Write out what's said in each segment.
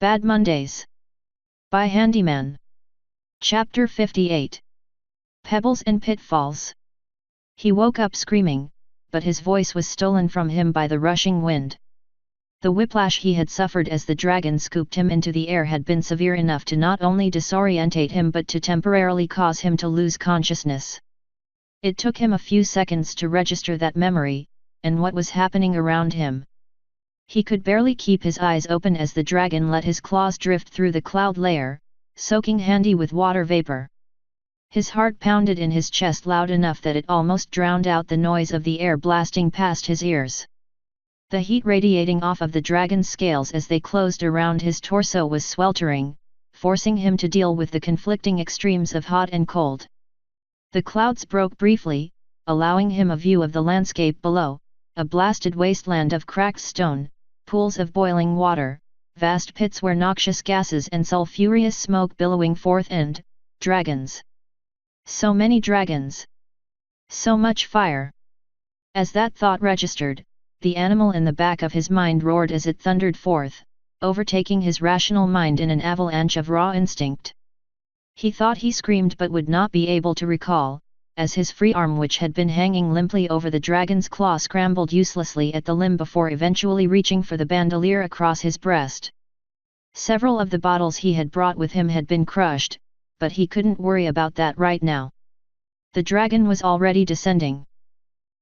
Bad Mondays. By Handyman. Chapter 58. Pebbles and Pitfalls. He woke up screaming, but his voice was stolen from him by the rushing wind. The whiplash he had suffered as the dragon scooped him into the air had been severe enough to not only disorientate him but to temporarily cause him to lose consciousness. It took him a few seconds to register that memory, and what was happening around him. He could barely keep his eyes open as the dragon let his claws drift through the cloud layer, soaking Handy with water vapor. His heart pounded in his chest loud enough that it almost drowned out the noise of the air blasting past his ears. The heat radiating off of the dragon's scales as they closed around his torso was sweltering, forcing him to deal with the conflicting extremes of hot and cold. The clouds broke briefly, allowing him a view of the landscape below, a blasted wasteland of cracked stone, pools of boiling water, vast pits where noxious gases and sulphurous smoke billowing forth, and dragons. So many dragons! So much fire! As that thought registered, the animal in the back of his mind roared as it thundered forth, overtaking his rational mind in an avalanche of raw instinct. He thought he screamed but would not be able to recall, as his free arm, which had been hanging limply over the dragon's claw, scrambled uselessly at the limb before eventually reaching for the bandolier across his breast. Several of the bottles he had brought with him had been crushed, but he couldn't worry about that right now. The dragon was already descending.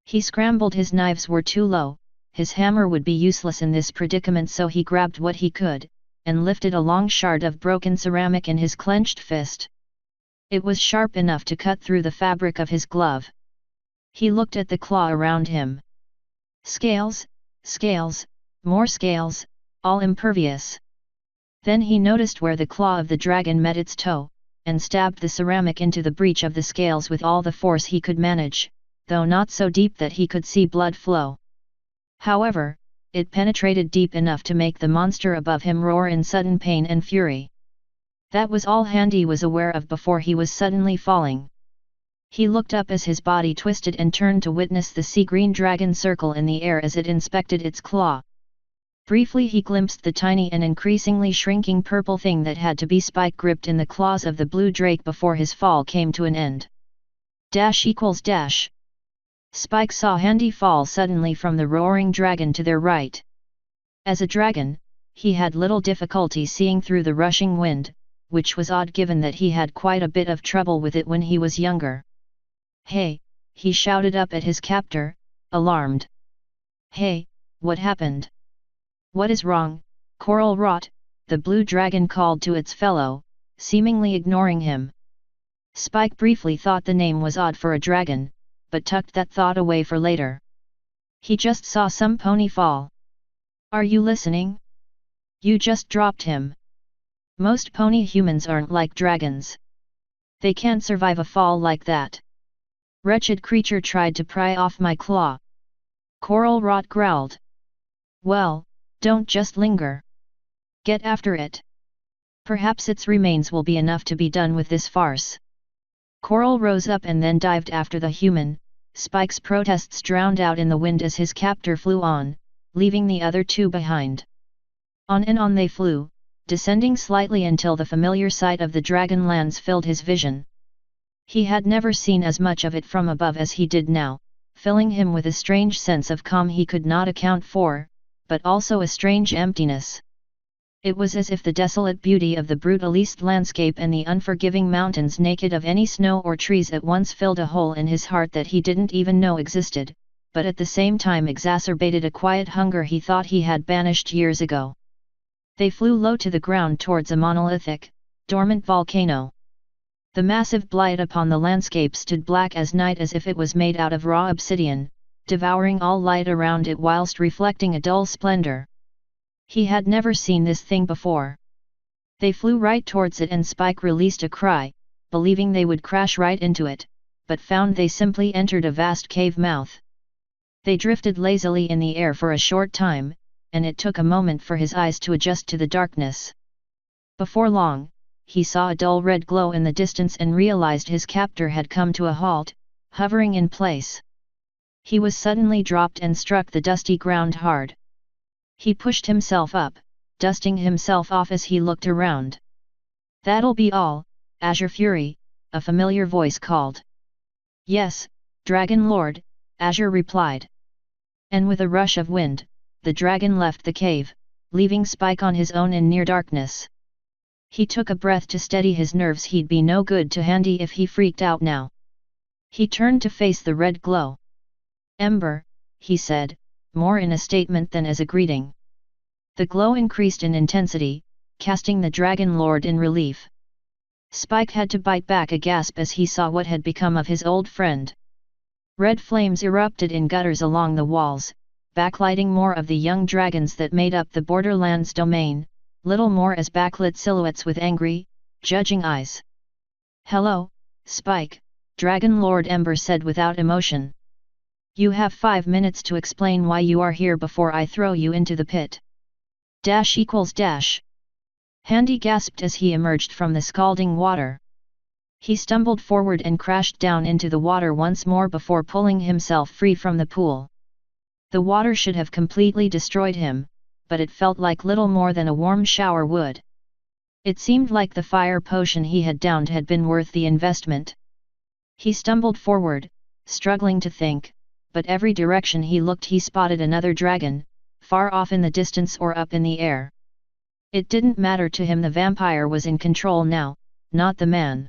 He scrambled. His knives were too low, his hammer would be useless in this predicament, so he grabbed what he could, and lifted a long shard of broken ceramic in his clenched fist. It was sharp enough to cut through the fabric of his glove. He looked at the claw around him. Scales, scales, more scales, all impervious. Then he noticed where the claw of the dragon met its toe, and stabbed the ceramic into the breach of the scales with all the force he could manage, though not so deep that he could see blood flow. However, it penetrated deep enough to make the monster above him roar in sudden pain and fury. That was all Handy was aware of before he was suddenly falling. He looked up as his body twisted and turned to witness the sea-green dragon circle in the air as it inspected its claw. Briefly he glimpsed the tiny and increasingly shrinking purple thing that had to be Spike gripped in the claws of the blue drake before his fall came to an end. == Spike saw Handy fall suddenly from the roaring dragon to their right. As a dragon, he had little difficulty seeing through the rushing wind, which was odd given that he had quite a bit of trouble with it when he was younger. "Hey!" he shouted up at his captor, alarmed. "Hey, what happened? What is wrong, Coral Rot?" the blue dragon called to its fellow, seemingly ignoring him. Spike briefly thought the name was odd for a dragon, but tucked that thought away for later. He just saw some pony fall. "Are you listening? You just dropped him. Most pony humans aren't like dragons. They can't survive a fall like that. Wretched creature tried to pry off my claw." Coral Rot growled. "Well, don't just linger. Get after it. Perhaps its remains will be enough to be done with this farce." Coral rose up and then dived after the human. Spike's protests drowned out in the wind as his captor flew on, leaving the other two behind. On and on they flew, descending slightly until the familiar sight of the dragon lands filled his vision. He had never seen as much of it from above as he did now, filling him with a strange sense of calm he could not account for, but also a strange emptiness. It was as if the desolate beauty of the brutalist landscape and the unforgiving mountains naked of any snow or trees at once filled a hole in his heart that he didn't even know existed, but at the same time exacerbated a quiet hunger he thought he had banished years ago. They flew low to the ground towards a monolithic, dormant volcano. The massive blight upon the landscape stood black as night as if it was made out of raw obsidian, devouring all light around it whilst reflecting a dull splendor. He had never seen this thing before. They flew right towards it and Spike released a cry, believing they would crash right into it, but found they simply entered a vast cave mouth. They drifted lazily in the air for a short time, and it took a moment for his eyes to adjust to the darkness. Before long, he saw a dull red glow in the distance and realized his captor had come to a halt, hovering in place. He was suddenly dropped and struck the dusty ground hard. He pushed himself up, dusting himself off as he looked around. "That'll be all, Azure Fury," a familiar voice called. "Yes, Dragon Lord," Azure replied. And with a rush of wind, the dragon left the cave, leaving Spike on his own in near darkness. He took a breath to steady his nerves. He'd be no good to Handy if he freaked out now. He turned to face the red glow. "Ember," he said, more in a statement than as a greeting. The glow increased in intensity, casting the Dragon Lord in relief. Spike had to bite back a gasp as he saw what had become of his old friend. Red flames erupted in gutters along the walls, backlighting more of the young dragons that made up the Borderlands domain, little more as backlit silhouettes with angry, judging eyes. "Hello, Spike," Dragon Lord Ember said without emotion. "You have 5 minutes to explain why you are here before I throw you into the pit." == Handy gasped as he emerged from the scalding water. He stumbled forward and crashed down into the water once more before pulling himself free from the pool. The water should have completely destroyed him, but it felt like little more than a warm shower would. It seemed like the fire potion he had downed had been worth the investment. He stumbled forward, struggling to think, but every direction he looked he spotted another dragon, far off in the distance or up in the air. It didn't matter to him, the vampire was in control now, not the man.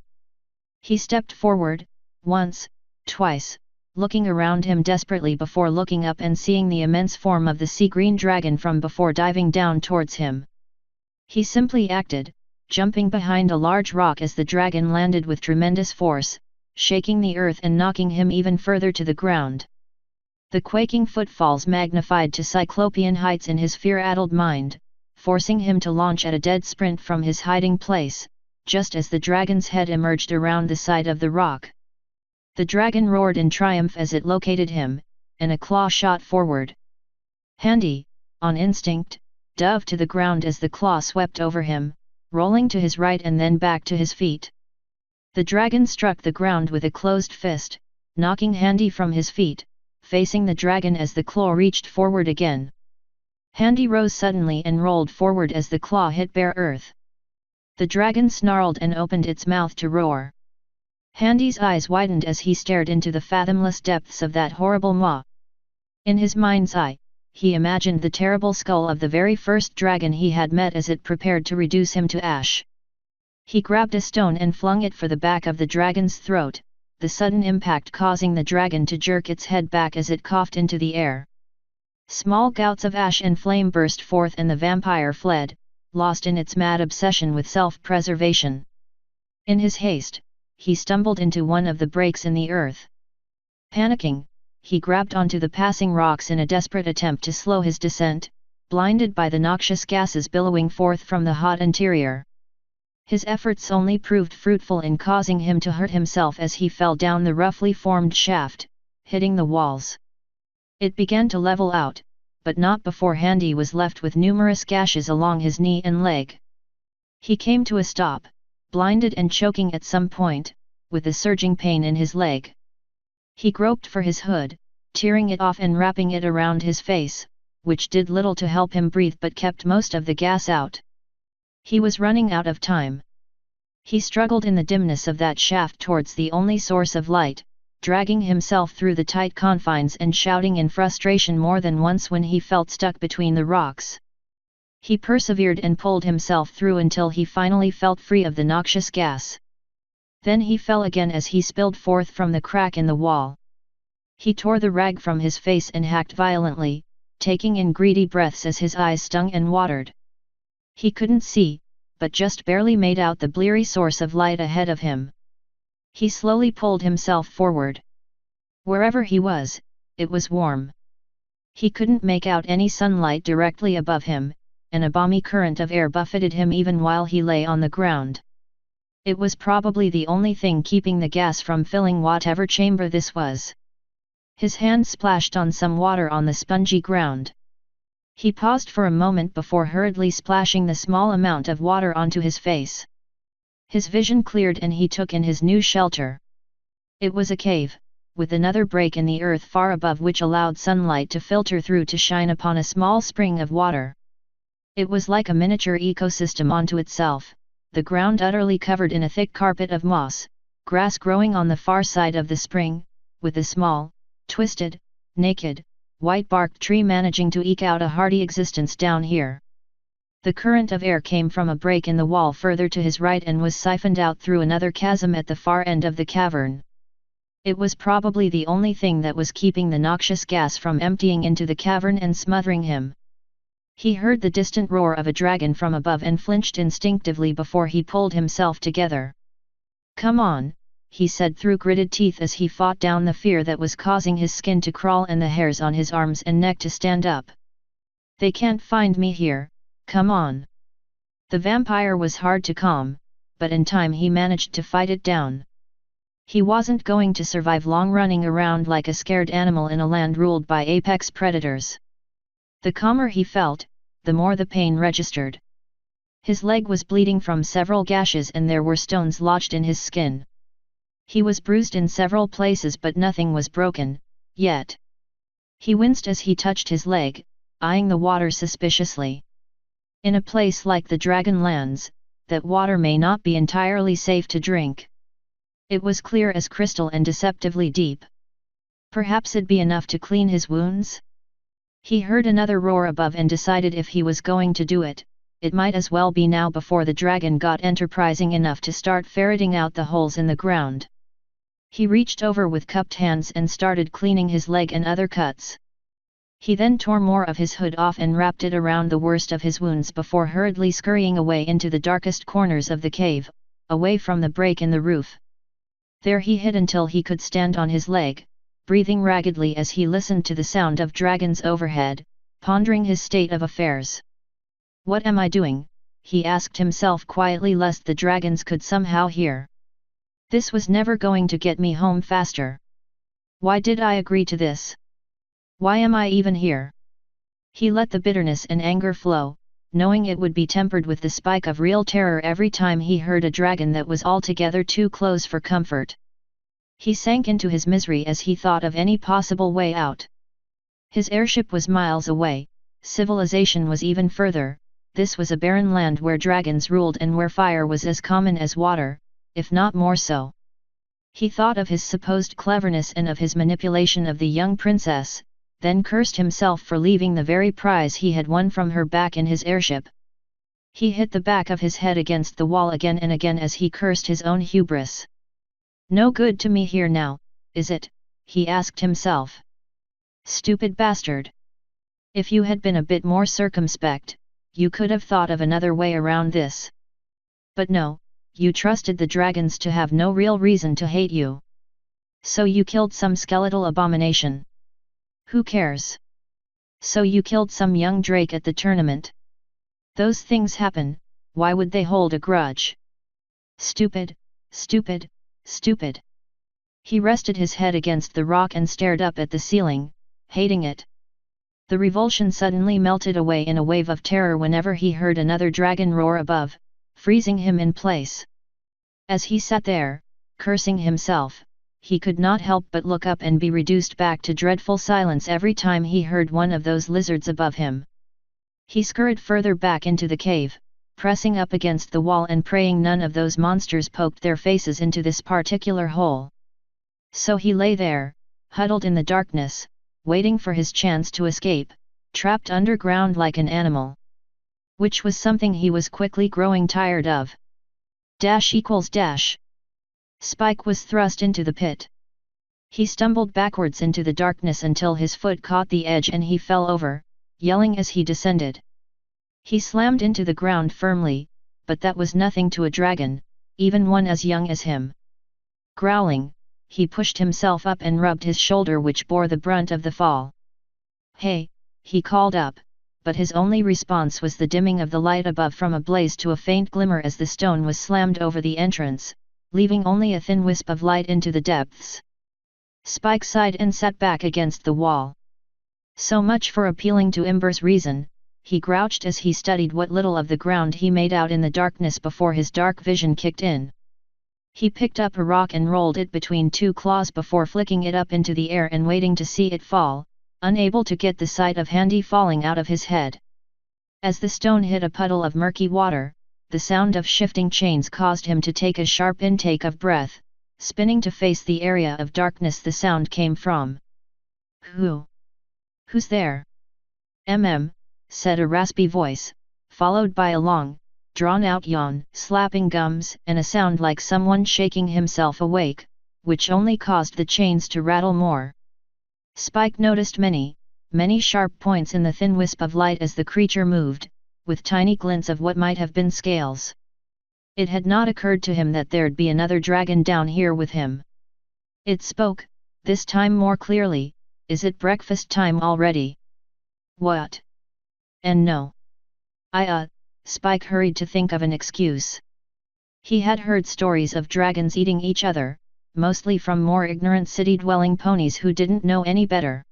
He stepped forward, once, twice, looking around him desperately before looking up and seeing the immense form of the sea-green dragon from before diving down towards him. He simply acted, jumping behind a large rock as the dragon landed with tremendous force, shaking the earth and knocking him even further to the ground. The quaking footfalls magnified to cyclopean heights in his fear-addled mind, forcing him to launch at a dead sprint from his hiding place, just as the dragon's head emerged around the side of the rock. The dragon roared in triumph as it located him, and a claw shot forward. Handy, on instinct, dove to the ground as the claw swept over him, rolling to his right and then back to his feet. The dragon struck the ground with a closed fist, knocking Handy from his feet, facing the dragon as the claw reached forward again. Handy rose suddenly and rolled forward as the claw hit bare earth. The dragon snarled and opened its mouth to roar. Handy's eyes widened as he stared into the fathomless depths of that horrible maw. In his mind's eye, he imagined the terrible skull of the very first dragon he had met as it prepared to reduce him to ash. He grabbed a stone and flung it for the back of the dragon's throat, the sudden impact causing the dragon to jerk its head back as it coughed into the air. Small gouts of ash and flame burst forth and the vampire fled, lost in its mad obsession with self-preservation. In his haste, he stumbled into one of the breaks in the earth. Panicking, he grabbed onto the passing rocks in a desperate attempt to slow his descent, blinded by the noxious gases billowing forth from the hot interior. His efforts only proved fruitful in causing him to hurt himself as he fell down the roughly formed shaft, hitting the walls. It began to level out, but not before Handy was left with numerous gashes along his knee and leg. He came to a stop, blinded and choking at some point, with a surging pain in his leg. He groped for his hood, tearing it off and wrapping it around his face, which did little to help him breathe but kept most of the gas out. He was running out of time. He struggled in the dimness of that shaft towards the only source of light, dragging himself through the tight confines and shouting in frustration more than once when he felt stuck between the rocks. He persevered and pulled himself through until he finally felt free of the noxious gas. Then he fell again as he spilled forth from the crack in the wall. He tore the rag from his face and hacked violently, taking in greedy breaths as his eyes stung and watered. He couldn't see, but just barely made out the bleary source of light ahead of him. He slowly pulled himself forward. Wherever he was, it was warm. He couldn't make out any sunlight directly above him, and a balmy current of air buffeted him even while he lay on the ground. It was probably the only thing keeping the gas from filling whatever chamber this was. His hand splashed on some water on the spongy ground. He paused for a moment before hurriedly splashing the small amount of water onto his face. His vision cleared and he took in his new shelter. It was a cave, with another break in the earth far above which allowed sunlight to filter through to shine upon a small spring of water. It was like a miniature ecosystem onto itself, the ground utterly covered in a thick carpet of moss, grass growing on the far side of the spring, with a small, twisted, naked, white-barked tree managing to eke out a hardy existence down here. The current of air came from a break in the wall further to his right and was siphoned out through another chasm at the far end of the cavern. It was probably the only thing that was keeping the noxious gas from emptying into the cavern and smothering him. He heard the distant roar of a dragon from above and flinched instinctively before he pulled himself together. "Come on," he said through gritted teeth as he fought down the fear that was causing his skin to crawl and the hairs on his arms and neck to stand up. "They can't find me here, come on." The vampire was hard to calm, but in time he managed to fight it down. He wasn't going to survive long running around like a scared animal in a land ruled by apex predators. The calmer he felt, the more the pain registered. His leg was bleeding from several gashes and there were stones lodged in his skin. He was bruised in several places but nothing was broken, yet. He winced as he touched his leg, eyeing the water suspiciously. In a place like the Dragonlands, that water may not be entirely safe to drink. It was clear as crystal and deceptively deep. Perhaps it'd be enough to clean his wounds? He heard another roar above and decided if he was going to do it, it might as well be now before the dragon got enterprising enough to start ferreting out the holes in the ground. He reached over with cupped hands and started cleaning his leg and other cuts. He then tore more of his hood off and wrapped it around the worst of his wounds before hurriedly scurrying away into the darkest corners of the cave, away from the break in the roof. There he hid until he could stand on his leg, breathing raggedly as he listened to the sound of dragons overhead, pondering his state of affairs. "What am I doing?" he asked himself quietly lest the dragons could somehow hear. "This was never going to get me home faster. Why did I agree to this? Why am I even here?" He let the bitterness and anger flow, knowing it would be tempered with the spike of real terror every time he heard a dragon that was altogether too close for comfort. He sank into his misery as he thought of any possible way out. His airship was miles away, civilization was even further, this was a barren land where dragons ruled and where fire was as common as water, if not more so. He thought of his supposed cleverness and of his manipulation of the young princess, then cursed himself for leaving the very prize he had won from her back in his airship. He hit the back of his head against the wall again and again as he cursed his own hubris. "No good to me here now, is it?" he asked himself. "Stupid bastard. If you had been a bit more circumspect, you could have thought of another way around this. But no, you trusted the dragons to have no real reason to hate you. So you killed some skeletal abomination. Who cares? So you killed some young drake at the tournament. Those things happen, why would they hold a grudge? Stupid, stupid, stupid." He rested his head against the rock and stared up at the ceiling, hating it. The revulsion suddenly melted away in a wave of terror whenever he heard another dragon roar above, freezing him in place. As he sat there, cursing himself, he could not help but look up and be reduced back to dreadful silence every time he heard one of those lizards above him. He scurried further back into the cave, pressing up against the wall and praying none of those monsters poked their faces into this particular hole. So he lay there, huddled in the darkness, waiting for his chance to escape, trapped underground like an animal. Which was something he was quickly growing tired of. == Spike was thrust into the pit. He stumbled backwards into the darkness until his foot caught the edge and he fell over, yelling as he descended. He slammed into the ground firmly, but that was nothing to a dragon, even one as young as him. Growling, he pushed himself up and rubbed his shoulder which bore the brunt of the fall. "Hey," he called up, but his only response was the dimming of the light above from a blaze to a faint glimmer as the stone was slammed over the entrance, leaving only a thin wisp of light into the depths. Spike sighed and sat back against the wall. So much for appealing to Ember's reason, he grouched as he studied what little of the ground he made out in the darkness before his dark vision kicked in. He picked up a rock and rolled it between two claws before flicking it up into the air and waiting to see it fall, unable to get the sight of Handy falling out of his head. As the stone hit a puddle of murky water, the sound of shifting chains caused him to take a sharp intake of breath, spinning to face the area of darkness the sound came from. Who's there? Said a raspy voice, followed by a long, drawn-out yawn, slapping gums, and a sound like someone shaking himself awake, which only caused the chains to rattle more. Spike noticed many sharp points in the thin wisp of light as the creature moved, with tiny glints of what might have been scales. It had not occurred to him that there'd be another dragon down here with him. It spoke, this time more clearly, "Is it breakfast time already?" "What? And no. Spike hurried to think of an excuse. He had heard stories of dragons eating each other, mostly from more ignorant city-dwelling ponies who didn't know any better.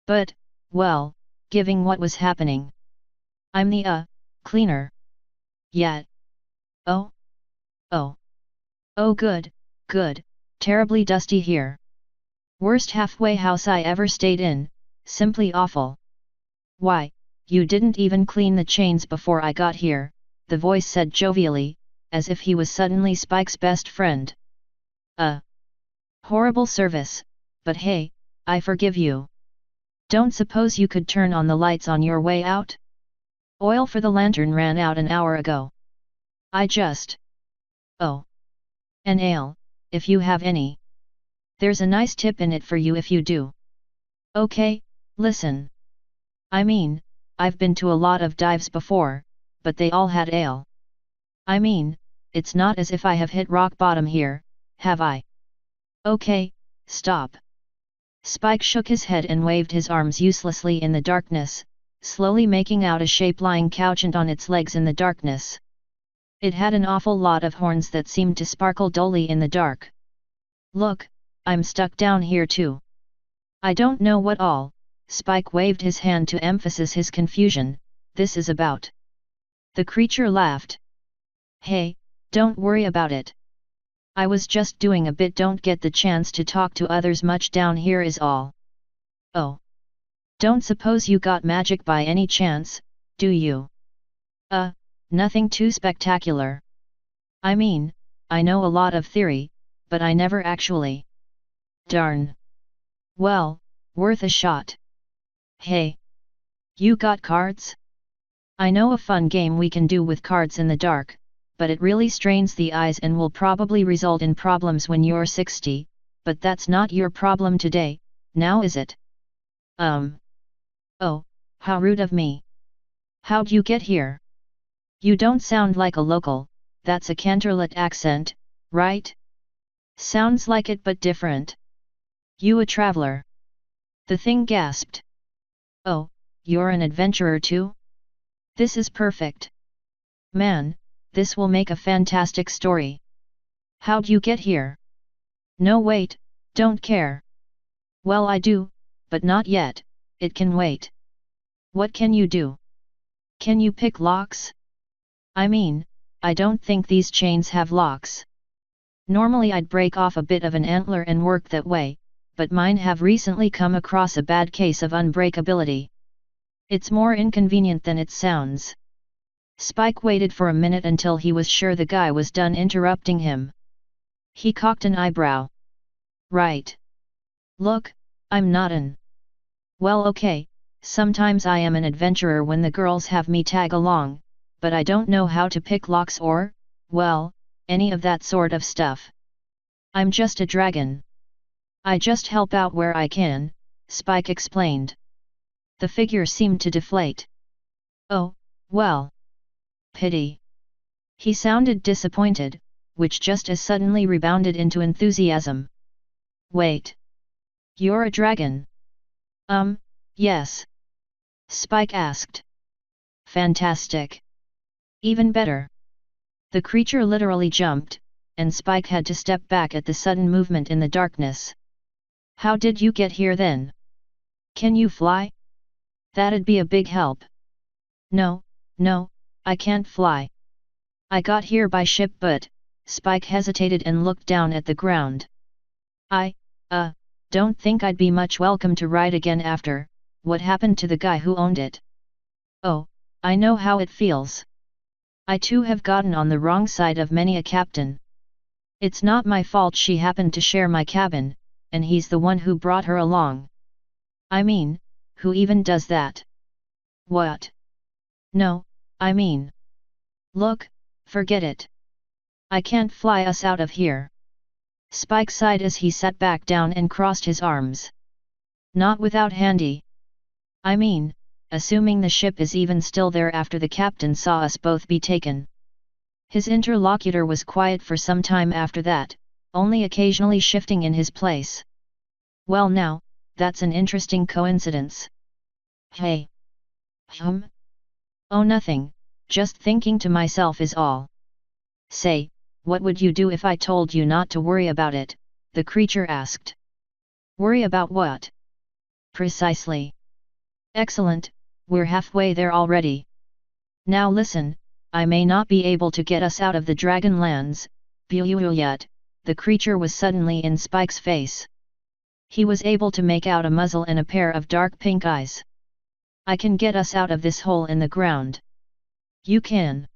But, well, given what was happening. I'm the, cleaner. Yet. Oh, good, terribly dusty here. Worst halfway house I ever stayed in, simply awful. Why, you didn't even clean the chains before I got here," the voice said jovially, as if he was suddenly Spike's best friend. Horrible service, but hey, I forgive you. Don't suppose you could turn on the lights on your way out? Oil for the lantern ran out an hour ago. I just... Oh. An ale, if you have any. There's a nice tip in it for you if you do. Okay, listen. I mean, I've been to a lot of dives before, but they all had ale. I mean, it's not as if I have hit rock bottom here, have I? Okay, stop. Spike shook his head and waved his arms uselessly in the darkness, slowly making out a shape lying couchant on its legs in the darkness. It had an awful lot of horns that seemed to sparkle dully in the dark. Look, I'm stuck down here too. I don't know what all, Spike waved his hand to emphasize his confusion, this is about. The creature laughed. Hey, don't worry about it. I was just doing a bit, don't get the chance to talk to others much down here is all. Oh. Don't suppose you got magic by any chance, do you? Nothing too spectacular. I mean, I know a lot of theory, but I never actually. Darn. Well, worth a shot. Hey. You got cards? I know a fun game we can do with cards in the dark, but it really strains the eyes and will probably result in problems when you're 60, but that's not your problem today, now is it? Oh, how rude of me. How'd you get here? You don't sound like a local, that's a Canterlot accent, right? Sounds like it but different. You a traveler? The thing gasped. Oh, you're an adventurer too? This is perfect. Man, this will make a fantastic story. How'd you get here? No wait, don't care. Well I do, but not yet, it can wait. What can you do? Can you pick locks? I mean, I don't think these chains have locks. Normally I'd break off a bit of an antler and work that way, but mine have recently come across a bad case of unbreakability. It's more inconvenient than it sounds. Spike waited for a minute until he was sure the guy was done interrupting him. He cocked an eyebrow. Right. Look, I'm not an. Well okay, sometimes I am an adventurer when the girls have me tag along, but I don't know how to pick locks or, well, any of that sort of stuff. I'm just a dragon. I just help out where I can, Spike explained. The figure seemed to deflate. Oh, well. Pity. He sounded disappointed, which just as suddenly rebounded into enthusiasm. Wait. You're a dragon? Yes. Spike asked. Fantastic. Even better. The creature literally jumped, and Spike had to step back at the sudden movement in the darkness. How did you get here then? Can you fly? That'd be a big help. No, I can't fly. I got here by ship but, Spike hesitated and looked down at the ground. I don't think I'd be much welcome to ride again after, what happened to the guy who owned it. Oh, I know how it feels. I too have gotten on the wrong side of many a captain. It's not my fault she happened to share my cabin, and he's the one who brought her along. I mean, who even does that? What? No, I mean. Look, forget it. I can't fly us out of here. Spike sighed as he sat back down and crossed his arms. Not without Handy. I mean, assuming the ship is even still there after the captain saw us both be taken. His interlocutor was quiet for some time after that, only occasionally shifting in his place. Well now, that's an interesting coincidence. Hey. Oh nothing, just thinking to myself is all. Say, what would you do if I told you not to worry about it? The creature asked. Worry about what? Precisely. Excellent, we're halfway there already. Now listen, I may not be able to get us out of the Dragon Lands, yet, the creature was suddenly in Spike's face. He was able to make out a muzzle and a pair of dark pink eyes. I can get us out of this hole in the ground. You can?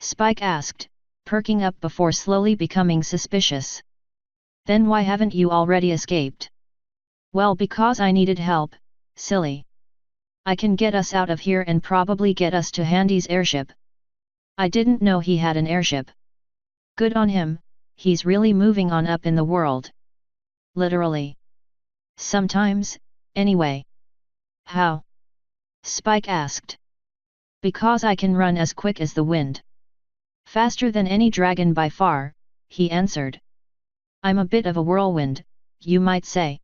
Spike asked, perking up before slowly becoming suspicious. Then why haven't you already escaped? Well, because I needed help, silly. I can get us out of here and probably get us to Handy's airship. I didn't know he had an airship. Good on him, he's really moving on up in the world. Literally. Sometimes, anyway. How? Spike asked. Because I can run as quick as the wind. Faster than any dragon by far, he answered. I'm a bit of a whirlwind, you might say.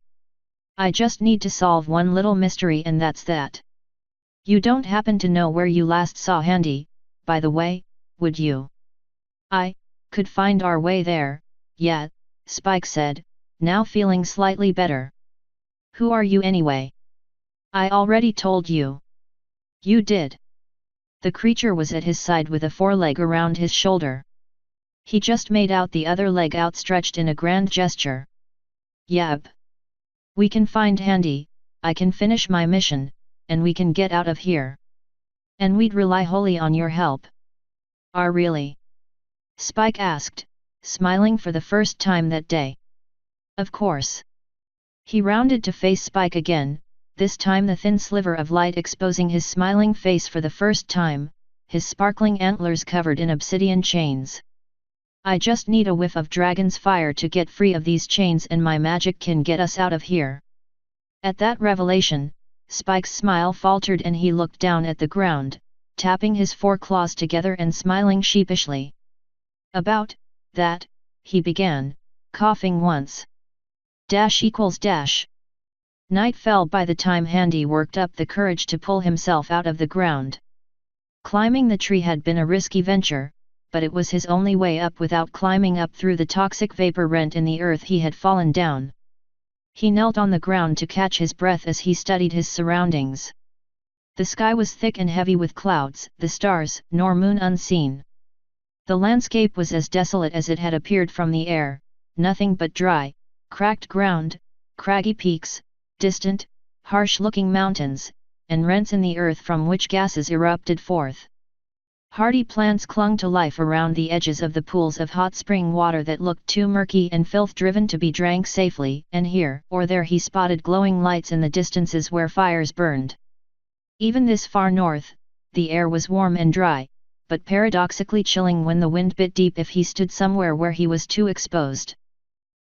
I just need to solve one little mystery and that's that. You don't happen to know where you last saw Handy, by the way, would you? I could find our way there, yeah, Spike said, now feeling slightly better. Who are you anyway? I already told you. You did. The creature was at his side with a foreleg around his shoulder. He just made out the other leg outstretched in a grand gesture. Yep. We can find Handy, I can finish my mission, and we can get out of here. And we'd rely wholly on your help. Are really? Spike asked, smiling for the first time that day. Of course. He rounded to face Spike again, this time the thin sliver of light exposing his smiling face for the first time, his sparkling antlers covered in obsidian chains. I just need a whiff of dragon's fire to get free of these chains and my magic can get us out of here. At that revelation, Spike's smile faltered and he looked down at the ground, tapping his foreclaws together and smiling sheepishly. About that, he began, coughing once. == Night fell by the time Handy worked up the courage to pull himself out of the ground. Climbing the tree had been a risky venture, but it was his only way up without climbing up through the toxic vapor rent in the earth he had fallen down. He knelt on the ground to catch his breath as he studied his surroundings. The sky was thick and heavy with clouds, the stars, nor moon unseen. The landscape was as desolate as it had appeared from the air, nothing but dry, cracked ground, craggy peaks, distant, harsh-looking mountains, and rents in the earth from which gases erupted forth. Hardy plants clung to life around the edges of the pools of hot spring water that looked too murky and filth-driven to be drank safely, and here or there he spotted glowing lights in the distances where fires burned. Even this far north, the air was warm and dry, but paradoxically chilling when the wind bit deep if he stood somewhere where he was too exposed.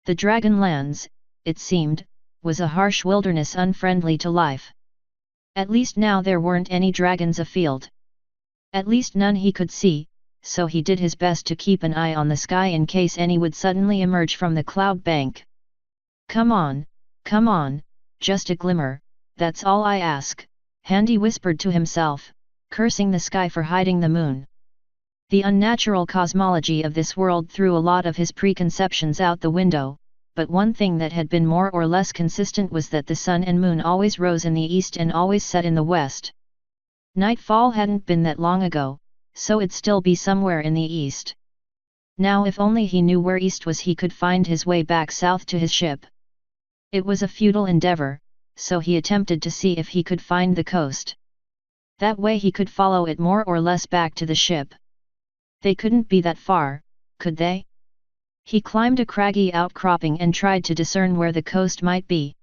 The Dragon Lands, it seemed, was a harsh wilderness unfriendly to life. At least now there weren't any dragons afield. At least none he could see, so he did his best to keep an eye on the sky in case any would suddenly emerge from the cloud bank. Come on, just a glimmer, that's all I ask, Handy whispered to himself, cursing the sky for hiding the moon. The unnatural cosmology of this world threw a lot of his preconceptions out the window, but one thing that had been more or less consistent was that the sun and moon always rose in the east and always set in the west. Nightfall hadn't been that long ago, so it'd still be somewhere in the east. Now if only he knew where east was he could find his way back south to his ship. It was a futile endeavor, so he attempted to see if he could find the coast. That way he could follow it more or less back to the ship. They couldn't be that far, could they? He climbed a craggy outcropping and tried to discern where the coast might be.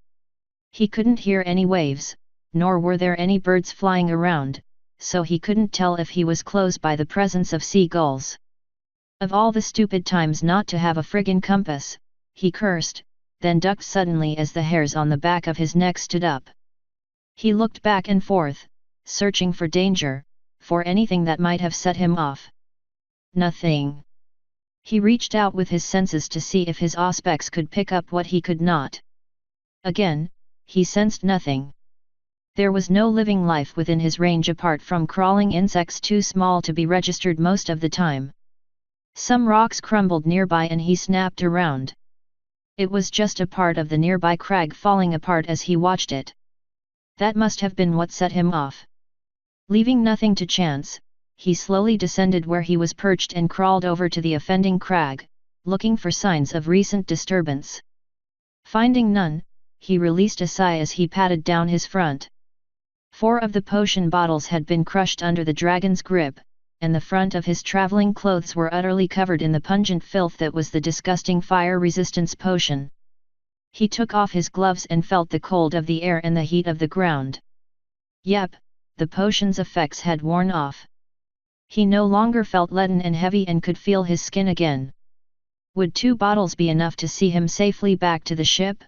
He couldn't hear any waves, nor were there any birds flying around, so he couldn't tell if he was close by the presence of seagulls. Of all the stupid times not to have a friggin' compass, he cursed, then ducked suddenly as the hairs on the back of his neck stood up. He looked back and forth, searching for danger, for anything that might have set him off. Nothing. He reached out with his senses to see if his auspex could pick up what he could not. Again, he sensed nothing. There was no living life within his range apart from crawling insects too small to be registered most of the time. Some rocks crumbled nearby and he snapped around. It was just a part of the nearby crag falling apart as he watched it. That must have been what set him off. Leaving nothing to chance, he slowly descended where he was perched and crawled over to the offending crag, looking for signs of recent disturbance. Finding none, he released a sigh as he patted down his front. 4 of the potion bottles had been crushed under the dragon's grip, and the front of his traveling clothes were utterly covered in the pungent filth that was the disgusting fire resistance potion. He took off his gloves and felt the cold of the air and the heat of the ground. Yep, the potion's effects had worn off. He no longer felt leaden and heavy and could feel his skin again. Would 2 bottles be enough to see him safely back to the ship?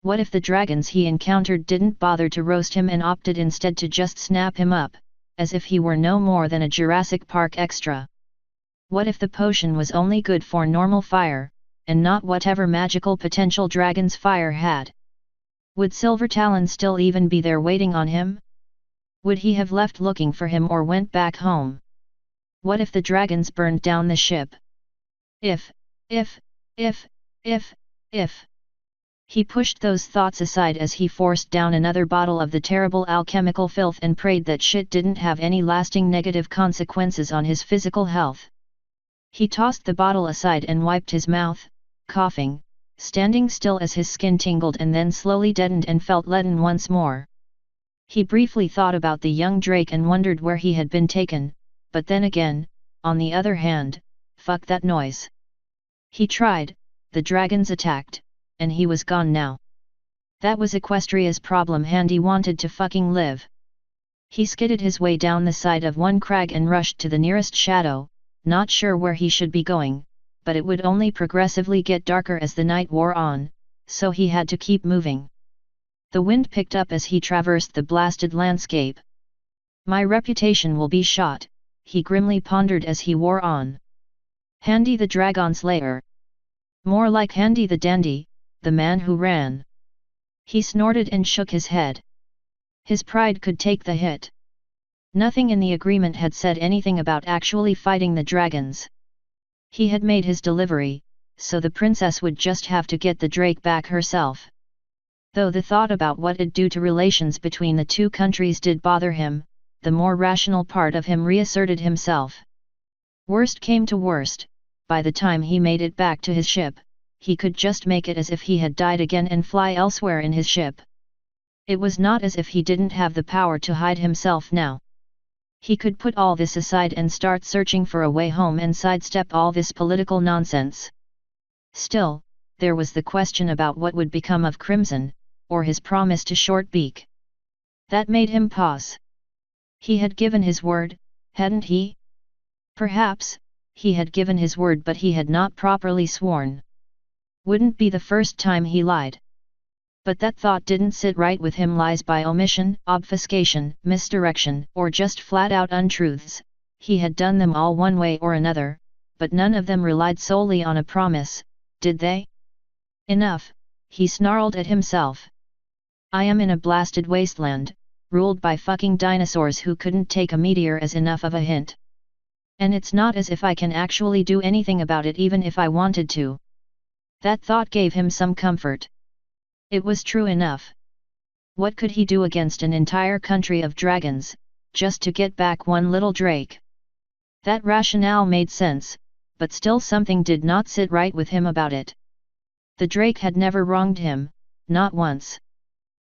What if the dragons he encountered didn't bother to roast him and opted instead to just snap him up, as if he were no more than a Jurassic Park extra? What if the potion was only good for normal fire, and not whatever magical potential dragon's fire had? Would Silvertalon still even be there waiting on him? Would he have left looking for him or went back home? What if the dragons burned down the ship? If. He pushed those thoughts aside as he forced down another bottle of the terrible alchemical filth and prayed that shit didn't have any lasting negative consequences on his physical health. He tossed the bottle aside and wiped his mouth, coughing, standing still as his skin tingled and then slowly deadened and felt leaden once more. He briefly thought about the young Drake and wondered where he had been taken, but then again, on the other hand, fuck that noise. He tried, the dragons attacked, and he was gone now. That was Equestria's problem and he wanted to fucking live. He skidded his way down the side of one crag and rushed to the nearest shadow, not sure where he should be going, but it would only progressively get darker as the night wore on, so he had to keep moving. The wind picked up as he traversed the blasted landscape. My reputation will be shot, he grimly pondered as he wore on. Handy the Dragon Slayer. More like Handy the Dandy, the man who ran. He snorted and shook his head. His pride could take the hit. Nothing in the agreement had said anything about actually fighting the dragons. He had made his delivery, so the princess would just have to get the Drake back herself. Though the thought about what it'd do to relations between the 2 countries did bother him, the more rational part of him reasserted himself. Worst came to worst, by the time he made it back to his ship, he could just make it as if he had died again and fly elsewhere in his ship. It was not as if he didn't have the power to hide himself now. He could put all this aside and start searching for a way home and sidestep all this political nonsense. Still, there was the question about what would become of Crimson, or his promise to Shortbeak. That made him pause. He had given his word, hadn't he? Perhaps, he had given his word but he had not properly sworn. Wouldn't be the first time he lied. But that thought didn't sit right with him. Lies by omission, obfuscation, misdirection, or just flat-out untruths, he had done them all one way or another, but none of them relied solely on a promise, did they? Enough, he snarled at himself. I am in a blasted wasteland, ruled by fucking dinosaurs who couldn't take a meteor as enough of a hint. And it's not as if I can actually do anything about it even if I wanted to. That thought gave him some comfort. It was true enough. What could he do against an entire country of dragons, just to get back one little Drake? That rationale made sense, but still something did not sit right with him about it. The Drake had never wronged him, not once.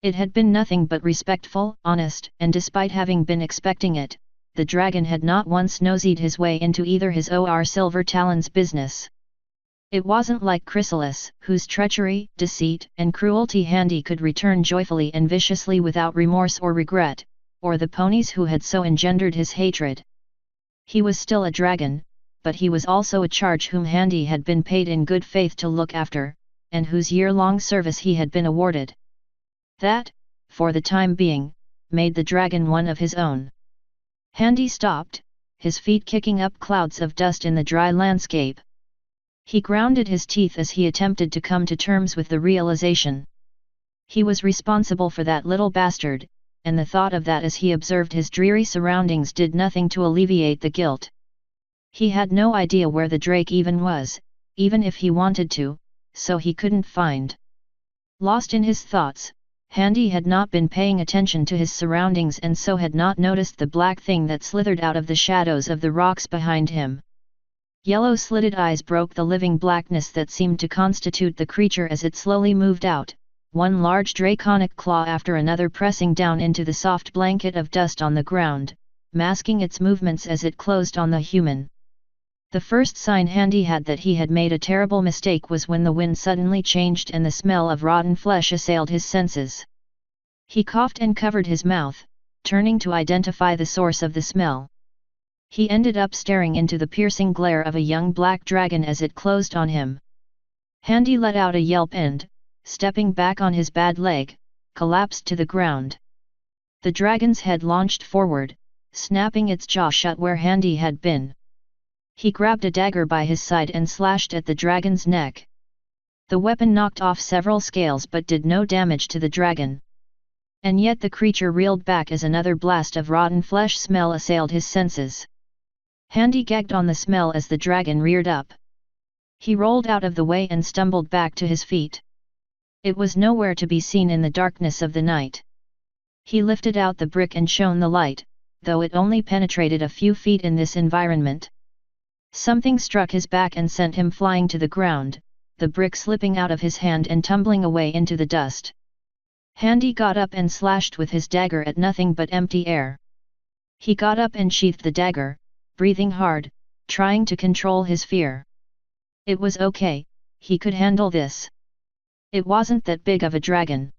It had been nothing but respectful, honest, and despite having been expecting it, the dragon had not once nosied his way into either his or Silver Talon's business. It wasn't like Chrysalis, whose treachery, deceit, and cruelty Handy could return joyfully and viciously without remorse or regret, or the ponies who had so engendered his hatred. He was still a dragon, but he was also a charge whom Handy had been paid in good faith to look after, and whose year-long service he had been awarded. That, for the time being, made the dragon one of his own. Handy stopped, his feet kicking up clouds of dust in the dry landscape. He grounded his teeth as he attempted to come to terms with the realization. He was responsible for that little bastard, and the thought of that as he observed his dreary surroundings did nothing to alleviate the guilt. He had no idea where the drake even was, even if he wanted to, so he couldn't find. Lost in his thoughts, Handy had not been paying attention to his surroundings and so had not noticed the black thing that slithered out of the shadows of the rocks behind him. Yellow slitted eyes broke the living blackness that seemed to constitute the creature as it slowly moved out, one large draconic claw after another pressing down into the soft blanket of dust on the ground, masking its movements as it closed on the human. The first sign Handy had that he had made a terrible mistake was when the wind suddenly changed and the smell of rotten flesh assailed his senses. He coughed and covered his mouth, turning to identify the source of the smell. He ended up staring into the piercing glare of a young black dragon as it closed on him. Handy let out a yelp and, stepping back on his bad leg, collapsed to the ground. The dragon's head launched forward, snapping its jaw shut where Handy had been. He grabbed a dagger by his side and slashed at the dragon's neck. The weapon knocked off several scales but did no damage to the dragon. And yet the creature reeled back as another blast of rotten flesh smell assailed his senses. Handy gagged on the smell as the dragon reared up. He rolled out of the way and stumbled back to his feet. It was nowhere to be seen in the darkness of the night. He lifted out the brick and shone the light, though it only penetrated a few feet in this environment. Something struck his back and sent him flying to the ground, the brick slipping out of his hand and tumbling away into the dust. Handy got up and slashed with his dagger at nothing but empty air. He got up and sheathed the dagger, breathing hard, trying to control his fear. It was okay, he could handle this. It wasn't that big of a dragon.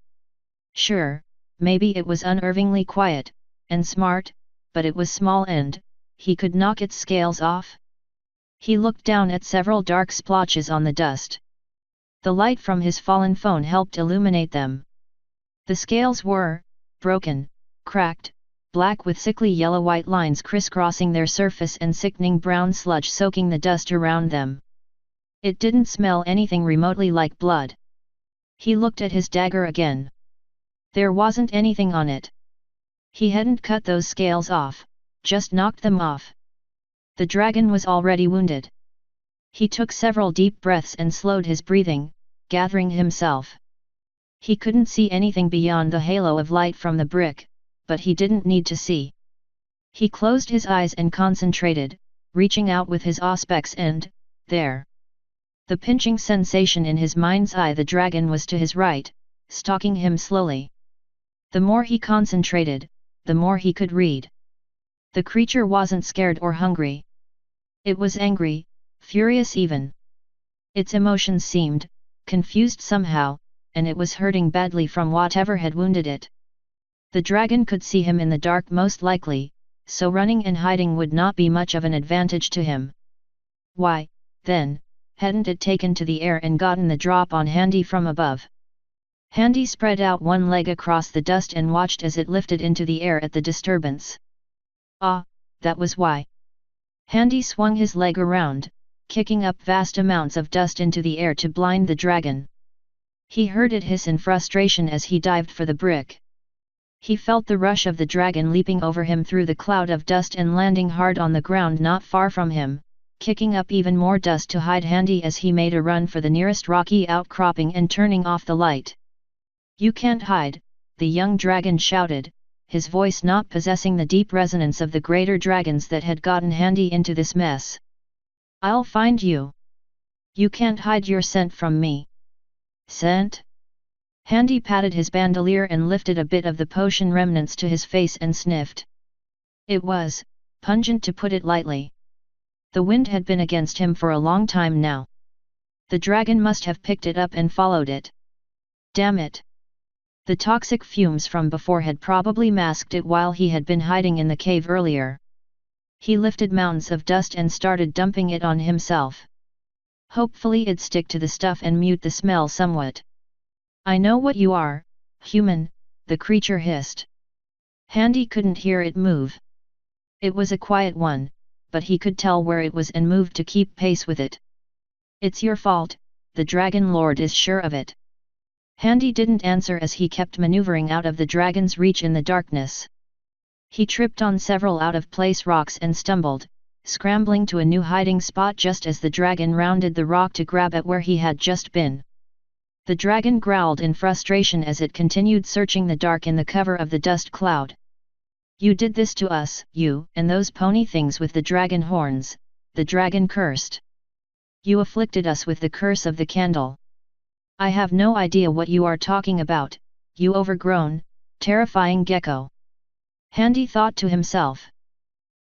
Sure, maybe it was unnervingly quiet, and smart, but it was small and, he could knock its scales off. He looked down at several dark splotches on the dust. The light from his fallen phone helped illuminate them. The scales were, broken, cracked, black with sickly yellow-white lines crisscrossing their surface and sickening brown sludge soaking the dust around them. It didn't smell anything remotely like blood. He looked at his dagger again. There wasn't anything on it. He hadn't cut those scales off, just knocked them off. The dragon was already wounded. He took several deep breaths and slowed his breathing, gathering himself. He couldn't see anything beyond the halo of light from the brick, but he didn't need to see. He closed his eyes and concentrated, reaching out with his auspex and, there. The pinching sensation in his mind's eye, the dragon was to his right, stalking him slowly. The more he concentrated, the more he could read. The creature wasn't scared or hungry. It was angry, furious even. Its emotions seemed, confused somehow, and it was hurting badly from whatever had wounded it. The dragon could see him in the dark most likely, so running and hiding would not be much of an advantage to him. Why, then, hadn't it taken to the air and gotten the drop on Handy from above? Handy spread out one leg across the dust and watched as it lifted into the air at the disturbance. Ah, that was why. Handy swung his leg around, kicking up vast amounts of dust into the air to blind the dragon. He heard it hiss in frustration as he dived for the brick. He felt the rush of the dragon leaping over him through the cloud of dust and landing hard on the ground not far from him, kicking up even more dust to hide Handy as he made a run for the nearest rocky outcropping and turning off the light. "You can't hide," the young dragon shouted, his voice not possessing the deep resonance of the greater dragons that had gotten Handy into this mess. "I'll find you. You can't hide your scent from me." "Scent?" Handy patted his bandolier and lifted a bit of the potion remnants to his face and sniffed. It was pungent, to put it lightly. The wind had been against him for a long time now. The dragon must have picked it up and followed it. Damn it! The toxic fumes from before had probably masked it while he had been hiding in the cave earlier. He lifted mounds of dust and started dumping it on himself. Hopefully it'd stick to the stuff and mute the smell somewhat. I know what you are, human, the creature hissed. Handy couldn't hear it move. It was a quiet one, but he could tell where it was and moved to keep pace with it. It's your fault, the Dragon Lord is sure of it. Handy didn't answer as he kept maneuvering out of the dragon's reach in the darkness. He tripped on several out-of-place rocks and stumbled, scrambling to a new hiding spot just as the dragon rounded the rock to grab at where he had just been. The dragon growled in frustration as it continued searching the dark in the cover of the dust cloud. You did this to us, you and those pony things with the dragon horns, the dragon cursed. You afflicted us with the curse of the candle. I have no idea what you are talking about, you overgrown, terrifying gecko. Handy thought to himself.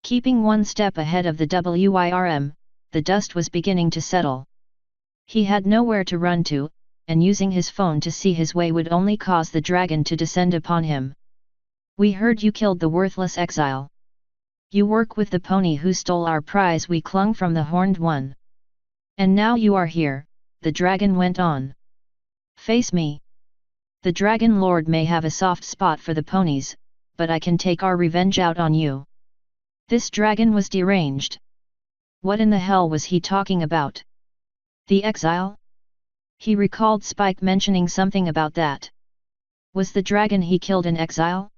Keeping one step ahead of the WIRM, the dust was beginning to settle. He had nowhere to run to, and using his phone to see his way would only cause the dragon to descend upon him. We heard you killed the worthless exile. You work with the pony who stole our prize. We clung from the horned one. And now you are here, the dragon went on. Face me. The Dragon Lord may have a soft spot for the ponies, but I can take our revenge out on you. This dragon was deranged. What in the hell was he talking about? The exile? He recalled Spike mentioning something about that. Was the dragon he killed in exile?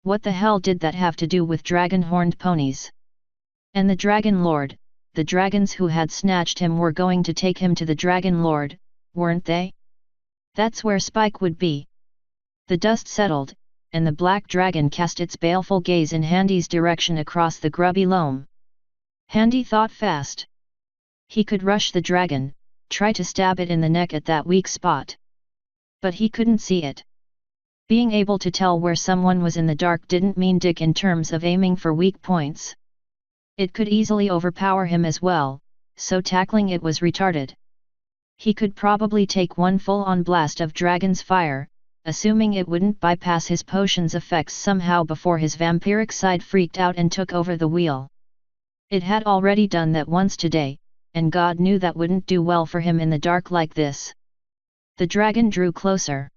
What the hell did that have to do with dragon-horned ponies? And the Dragon Lord, the dragons who had snatched him were going to take him to the Dragon Lord, weren't they? That's where Spike would be. The dust settled, and the black dragon cast its baleful gaze in Handy's direction across the grubby loam. Handy thought fast. He could rush the dragon, try to stab it in the neck at that weak spot. But he couldn't see it. Being able to tell where someone was in the dark didn't mean dick in terms of aiming for weak points. It could easily overpower him as well, so tackling it was retarded. He could probably take one full-on blast of dragon's fire, assuming it wouldn't bypass his potion's effects somehow before his vampiric side freaked out and took over the wheel. It had already done that once today, and God knew that wouldn't do well for him in the dark like this. The dragon drew closer.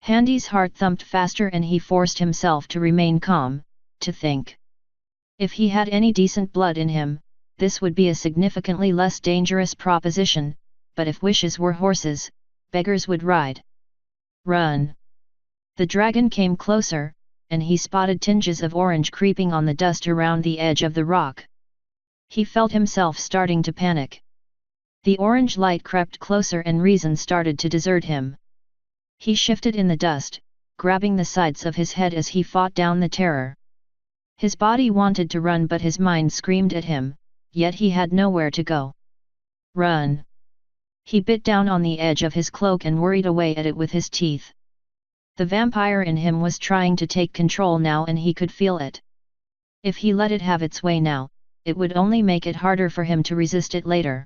Handy's heart thumped faster and he forced himself to remain calm, to think. If he had any decent blood in him, this would be a significantly less dangerous proposition, but if wishes were horses, beggars would ride. Run! The dragon came closer, and he spotted tinges of orange creeping on the dust around the edge of the rock. He felt himself starting to panic. The orange light crept closer and reason started to desert him. He shifted in the dust, grabbing the sides of his head as he fought down the terror. His body wanted to run but his mind screamed at him, yet he had nowhere to go. Run! He bit down on the edge of his cloak and worried away at it with his teeth. The vampire in him was trying to take control now and he could feel it. If he let it have its way now, it would only make it harder for him to resist it later.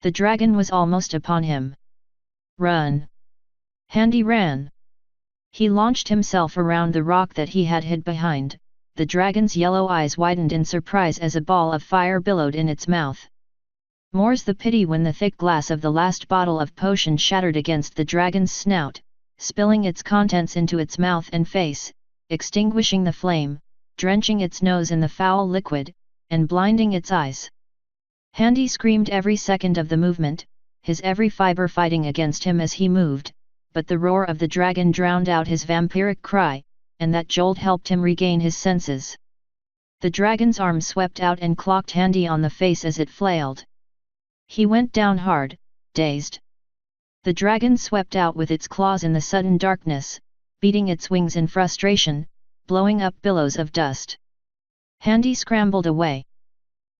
The dragon was almost upon him. Run! Handy ran. He launched himself around the rock that he had hid behind. The dragon's yellow eyes widened in surprise as a ball of fire billowed in its mouth. More's the pity when the thick glass of the last bottle of potion shattered against the dragon's snout, spilling its contents into its mouth and face, extinguishing the flame, drenching its nose in the foul liquid, and blinding its eyes. Handy screamed every second of the movement, his every fiber fighting against him as he moved, but the roar of the dragon drowned out his vampiric cry, and that jolt helped him regain his senses. The dragon's arm swept out and clocked Handy on the face as it flailed. He went down hard, dazed. The dragon swept out with its claws in the sudden darkness, beating its wings in frustration, blowing up billows of dust. Handy scrambled away.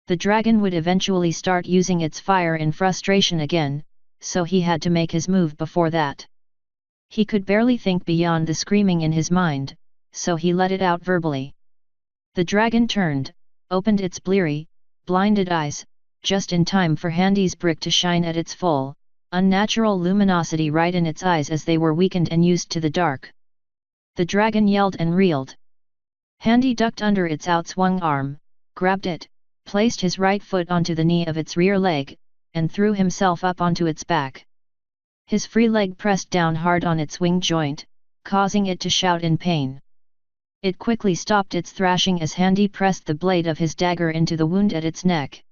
The dragon would eventually start using its fire in frustration again, so he had to make his move before that. He could barely think beyond the screaming in his mind, so he let it out verbally. The dragon turned, opened its bleary, blinded eyes, just in time for Handy's brick to shine at its full, unnatural luminosity right in its eyes as they were weakened and used to the dark. The dragon yelled and reeled. Handy ducked under its outswung arm, grabbed it, placed his right foot onto the knee of its rear leg, and threw himself up onto its back. His free leg pressed down hard on its wing joint, causing it to shout in pain. It quickly stopped its thrashing as Handy pressed the blade of his dagger into the wound at its neck.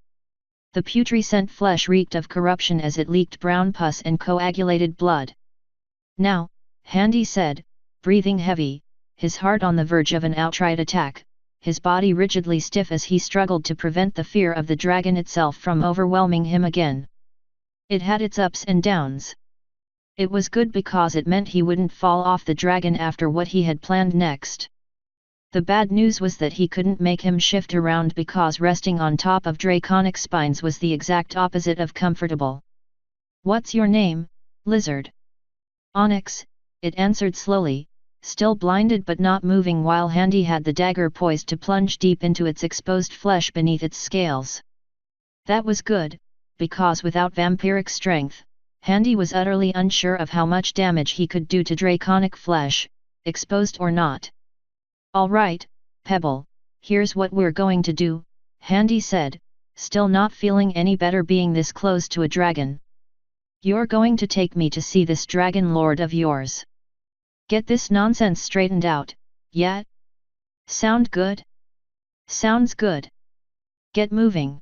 The putrescent flesh reeked of corruption as it leaked brown pus and coagulated blood. "Now," Handy said, breathing heavy, his heart on the verge of an outright attack, his body rigidly stiff as he struggled to prevent the fear of the dragon itself from overwhelming him again. It had its ups and downs. It was good because it meant he wouldn't fall off the dragon after what he had planned next. The bad news was that he couldn't make him shift around because resting on top of draconic spines was the exact opposite of comfortable. "What's your name, lizard?" "Onyx," it answered slowly, still blinded but not moving while Handy had the dagger poised to plunge deep into its exposed flesh beneath its scales. That was good, because without vampiric strength, Handy was utterly unsure of how much damage he could do to draconic flesh, exposed or not. "All right, Pebble, here's what we're going to do," Handy said, still not feeling any better being this close to a dragon. "You're going to take me to see this dragon lord of yours. Get this nonsense straightened out, yeah? Sound good?" "Sounds good. Get moving."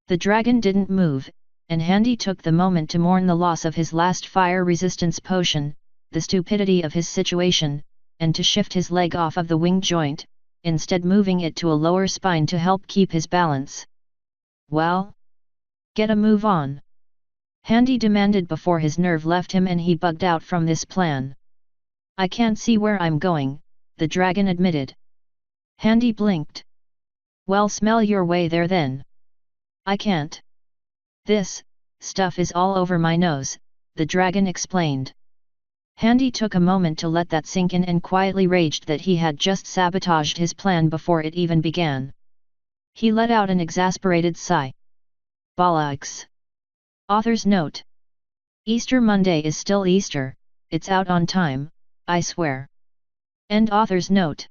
The dragon didn't move, and Handy took the moment to mourn the loss of his last fire resistance potion, the stupidity of his situation, and to shift his leg off of the wing joint, instead moving it to a lower spine to help keep his balance. "Well? Get a move on," Handy demanded before his nerve left him and he bugged out from this plan. "I can't see where I'm going," the dragon admitted. Handy blinked. "Well, smell your way there then." "I can't. This stuff is all over my nose," the dragon explained. Handy took a moment to let that sink in and quietly raged that he had just sabotaged his plan before it even began. He let out an exasperated sigh. Bollocks. Author's note. Easter Monday is still Easter, it's out on time, I swear. End author's note.